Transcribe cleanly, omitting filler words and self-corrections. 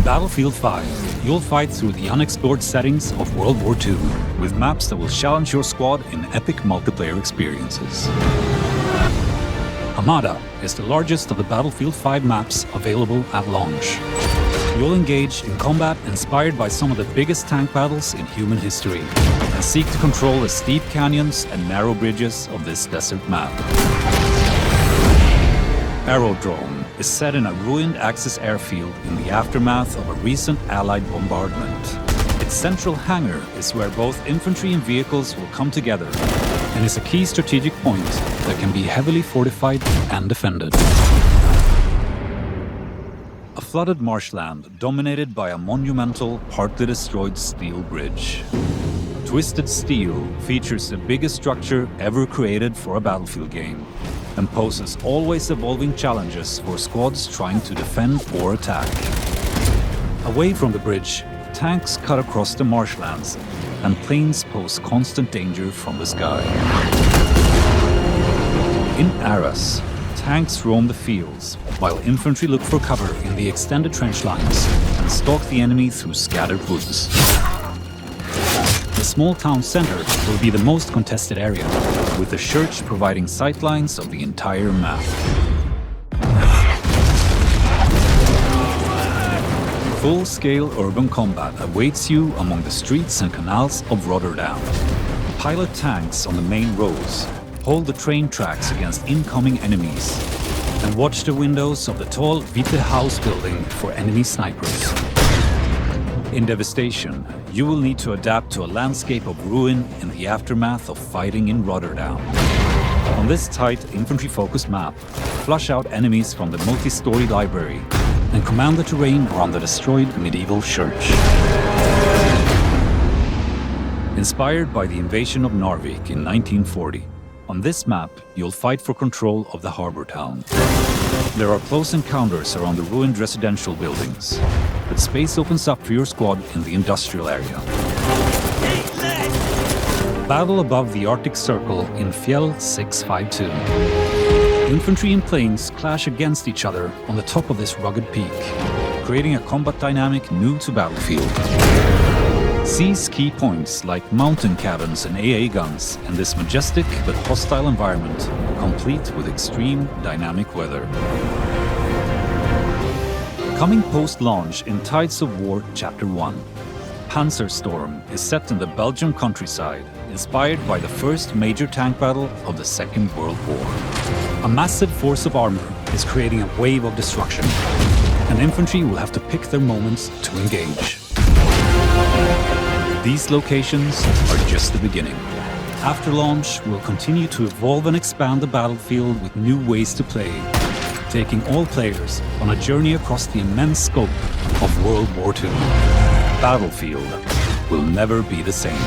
Battlefield 5, you'll fight through the unexplored settings of World War II, with maps that will challenge your squad in epic multiplayer experiences. Armada is the largest of the Battlefield 5 maps available at launch. You'll engage in combat inspired by some of the biggest tank battles in human history, and seek to control the steep canyons and narrow bridges of this desert map. Aerodrome is set in a ruined Axis airfield in the aftermath of a recent Allied bombardment. Its central hangar is where both infantry and vehicles will come together, and is a key strategic point that can be heavily fortified and defended. A flooded marshland dominated by a monumental, partly destroyed steel bridge. Twisted Steel features the biggest structure ever created for a Battlefield game, and poses always evolving challenges for squads trying to defend or attack. Away from the bridge, tanks cut across the marshlands, and planes pose constant danger from the sky. In Arras, tanks roam the fields, while infantry look for cover in the extended trench lines and stalk the enemy through scattered woods. The small town center will be the most contested area, with the church providing sightlines of the entire map. Full-scale urban combat awaits you among the streets and canals of Rotterdam. Pilot tanks on the main roads, hold the train tracks against incoming enemies, and watch the windows of the tall Witte House building for enemy snipers. In Devastation, you will need to adapt to a landscape of ruin in the aftermath of fighting in Rotterdam. On this tight, infantry-focused map, flush out enemies from the multi-story library and command the terrain around the destroyed medieval church. Inspired by the invasion of Narvik in 1940, on this map, you'll fight for control of the harbor town. There are close encounters around the ruined residential buildings, but space opens up for your squad in the industrial area. Battle above the Arctic Circle in Fjell 652. Infantry and planes clash against each other on the top of this rugged peak, creating a combat dynamic new to Battlefield. Seize key points like mountain cabins and AA guns in this majestic but hostile environment, complete with extreme dynamic weather. Coming post-launch in Tides of War Chapter 1, Panzerstorm is set in the Belgian countryside, inspired by the first major tank battle of the Second World War. A massive force of armor is creating a wave of destruction, and infantry will have to pick their moments to engage. These locations are just the beginning. After launch, we'll continue to evolve and expand the battlefield with new ways to play, taking all players on a journey across the immense scope of World War II. Battlefield will never be the same.